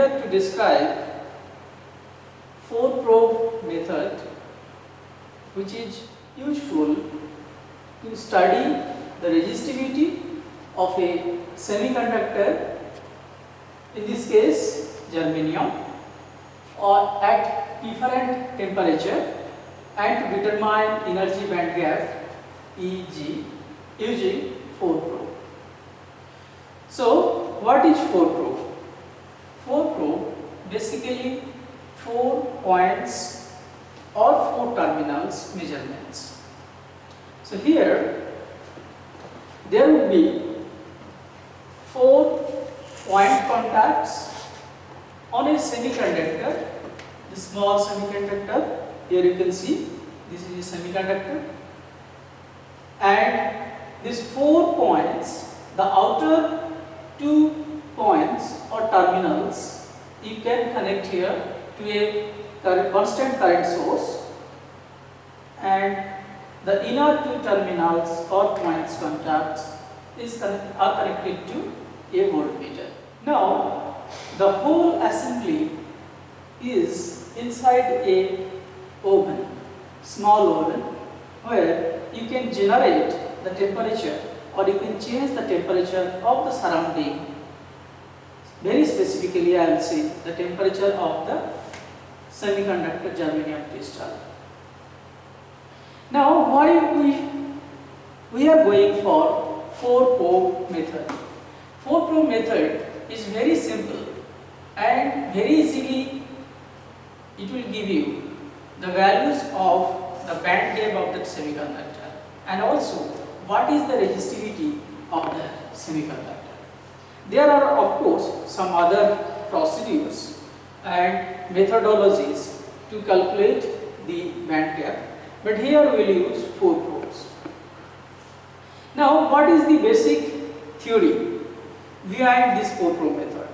here to describe 4-probe method, which is useful to study the resistivity of a semiconductor, in this case germanium, or at different temperature, and to determine energy band gap Eg using 4-probe. So what is 4-probe? 4-probe basically 4 points or 4 terminals measurements. So here there will be 4 point contacts on a semiconductor, the small semiconductor. Here you can see this is a semiconductor, and these 4 points, the outer 2 points or terminals, you can connect here to a constant current source, and the inner 2 terminals or points contacts are connected to a voltmeter. Now the whole assembly is inside a oven, small oven, where you can generate the temperature or you can change the temperature of the surrounding. Very specifically, I will say the temperature of the semiconductor germanium crystal. Now why we are going for 4-probe method? 4-probe method is very simple and very easily it will give you the values of the band gap of the semiconductor and also what is the resistivity of the semiconductor. There are of course some other procedures and methodologies to calculate the band gap, but here we will use 4 probes. Now what is the basic theory behind this 4-probe method?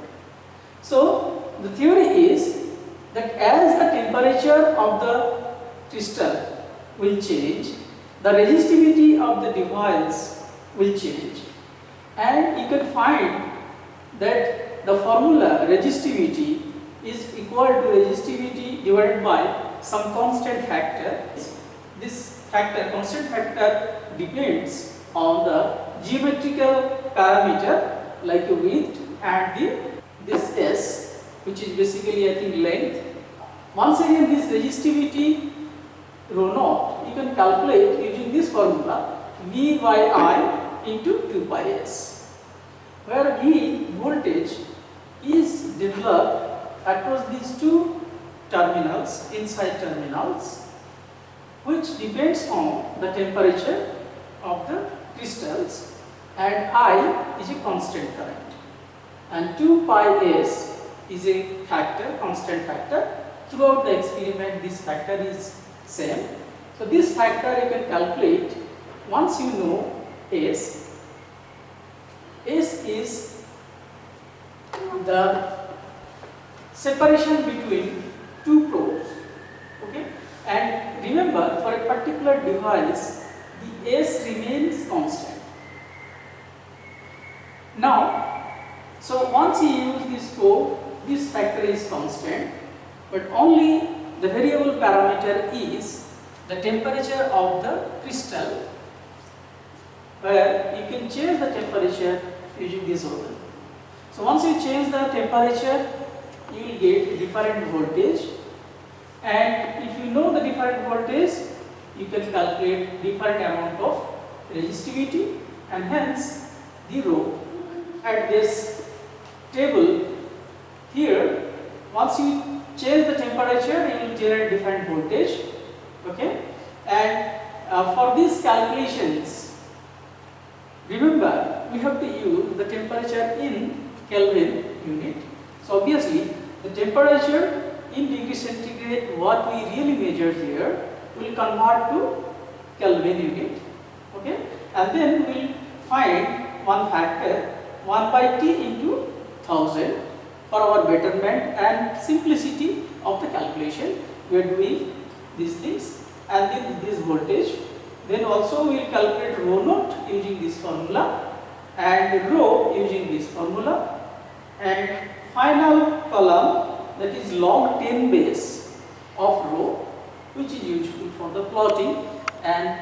So the theory is that as the temperature of the crystal will change, the resistivity of the device will change, and you can find that the formula resistivity is equal to resistivity divided by some constant factor. This factor, constant factor, depends on the geometrical parameter like width and this S, which is basically I think length. Once again this resistivity rho naught you can calculate using this formula V by I into 2 pi S, where V voltage is developed across these 2 terminals, inside terminals, which depends on the temperature of the crystals, and I is a constant current, and 2 pi S is a factor, constant factor. Throughout the experiment this factor is same. So this factor you can calculate once you know S. S is the separation between 2 probes, okay, and remember for a particular device the S remains constant. Now so once you use this probe, this factor is constant, but only the variable parameter is the temperature of the crystal, where you can change the temperature using this oven. So once you change the temperature, you will get different voltage, and if you know the different voltage, you can calculate different amount of resistivity, and hence the rho. At this table here, once you change the temperature, you will generate different voltage, okay, and for these calculations, remember we have to use the temperature in Kelvin unit. So obviously the temperature in degree centigrade, what we really measure here, will convert to Kelvin unit, okay, and then we will find one factor 1 by T into 1000 for our betterment and simplicity of the calculation. We are doing these things, and then this voltage. Then also we will calculate rho naught using this formula and rho using this formula, and final column, that is log 10 base of rho, which is useful for the plotting and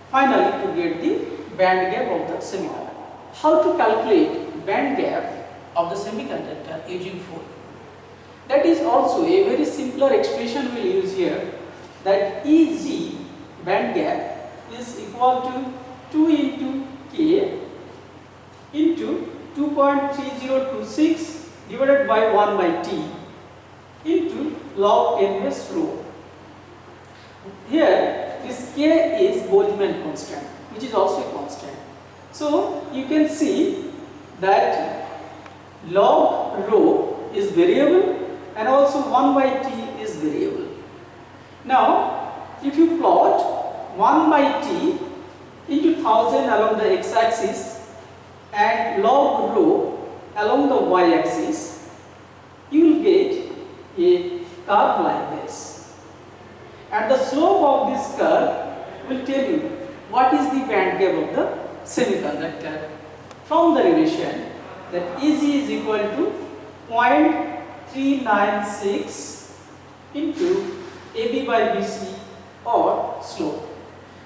finally to get the band gap of the semiconductor. How to calculate band gap of the semiconductor using 4? That is also a very simpler expression we will use here, that Eg band gap is equal to 2 into K into 2.3026 divided by 1 by T into log n base rho. Here this K is Boltzmann constant, which is also a constant. So you can see that log rho is variable and also 1 by T is variable. Now if you plot 1 by T into 1000 along the x-axis and log rho along the y-axis, you will get a curve like this. And the slope of this curve will tell you what is the band gap of the semiconductor from the relation that Eg is equal to 0.396 into AB by BC or slope.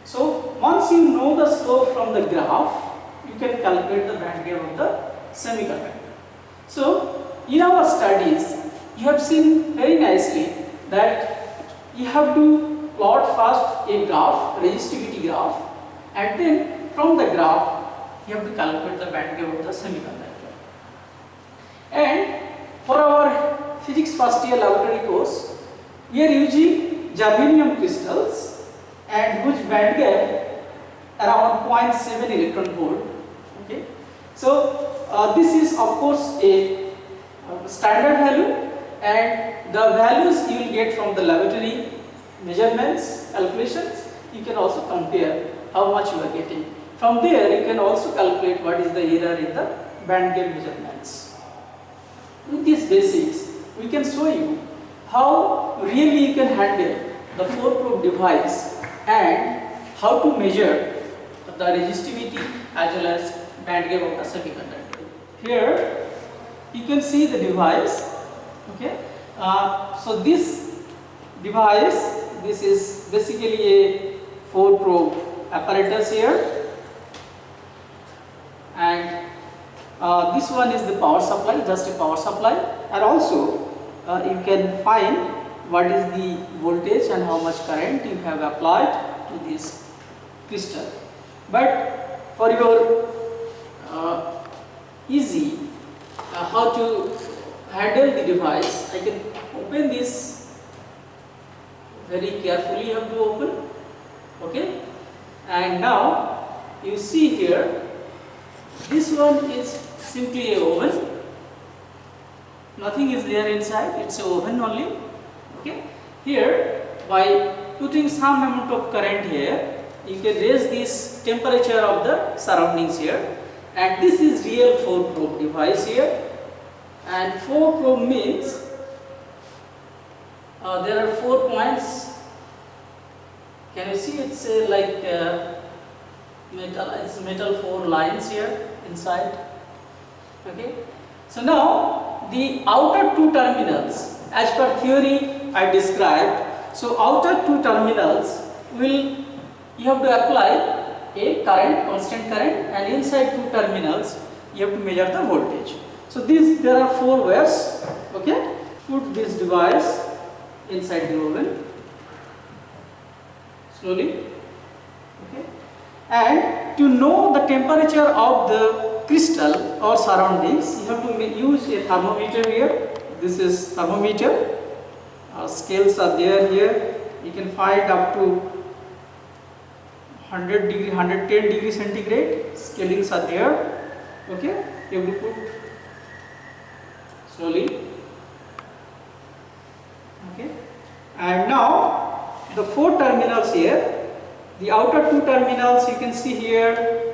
So once you know the slope from the graph, you can calculate the band gap of the semiconductor. So in our studies, you have seen very nicely that you have to plot first a graph, resistivity graph, and then from the graph you have to calculate the band gap of the semiconductor. And for our physics first year laboratory course, we are using germanium crystals and whose band gap around 0.7 electron volt. Okay, so this is of course a standard value, and the values you will get from the laboratory measurements, calculations. You can also compare how much you are getting. From there you can also calculate what is the error in the band gap measurements. With these basics, we can show you how really you can handle the 4-probe device and how to measure the resistivity as well as band gap of the semiconductor. Here you can see the device. Okay, so this device, this is basically a 4-probe apparatus here, and this one is the power supply, just a power supply, and also you can find what is the voltage and how much current you have applied to this crystal. But for your easy how to handle the device, I can open this very carefully. You have to open. Okay, and now you see here, this one is simply a oven. Nothing is there inside, it's a oven only. Okay, here by putting some amount of current here, you can raise this temperature of the surroundings here, and this is real 4-probe device here. And 4-probe means there are 4 points. Can you see? It's like metal. It's metal 4 lines here inside. Okay. So now the outer 2 terminals, as per theory I described. So outer 2 terminals will, you have to apply a current, constant current, and inside 2 terminals you have to measure the voltage. So there are 4 wires. Okay. Put this device inside the oven slowly. Okay. And to know the temperature of the crystal or surroundings, you have to use a thermometer here. This is thermometer. Scales are there here. You can find up to 100 degree, 110 degree centigrade. Scalings are there. Okay. You have to put slowly. Okay. And now the 4 terminals here. The outer 2 terminals, you can see here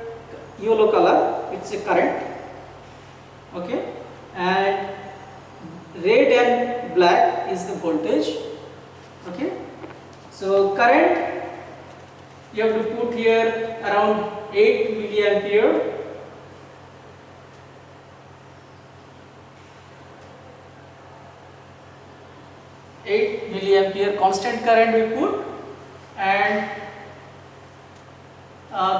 yellow color, it's a current. Okay, and red and black is the voltage. Okay, so current you have to put here around 8 milliampere. milliampere constant current we put, and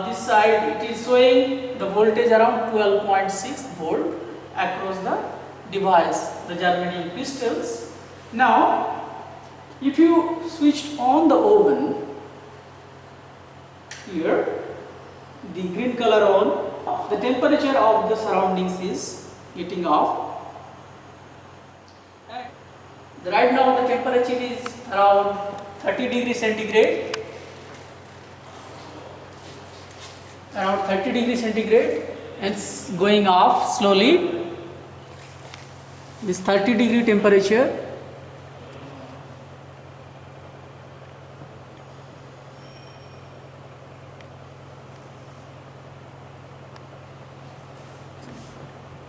this side it is showing the voltage around 12.6 volt across the device, the germanium crystals. Now if you switched on the oven, here the green color on, the temperature of the surroundings is getting off. Right now the temperature is around 30 degrees centigrade, around 30 degrees centigrade, and it's going off slowly. This 30 degree temperature.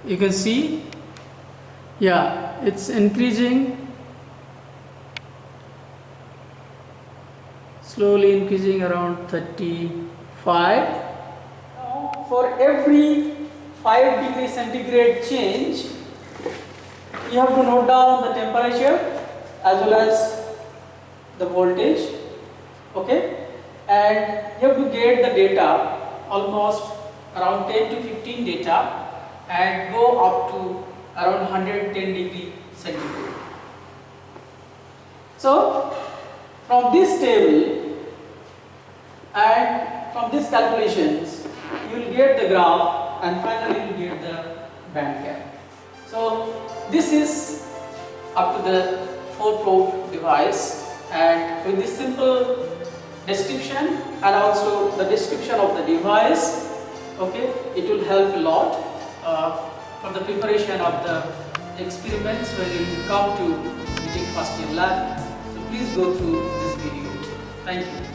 You can see, yeah, it's increasing, slowly increasing around 35. Now for every 5 degree centigrade change, you have to note down the temperature as well as the voltage, okay, and you have to get the data, almost around 10 to 15 data, and go up to around 110 degree centigrade. So from this table and from these calculations, you will get the graph and finally you will get the band gap. So this is up to the 4-probe device, and with this simple description and also the description of the device, okay, it will help a lot for the preparation of the experiments when you come to meeting first year lab. So please go through this video. Thank you.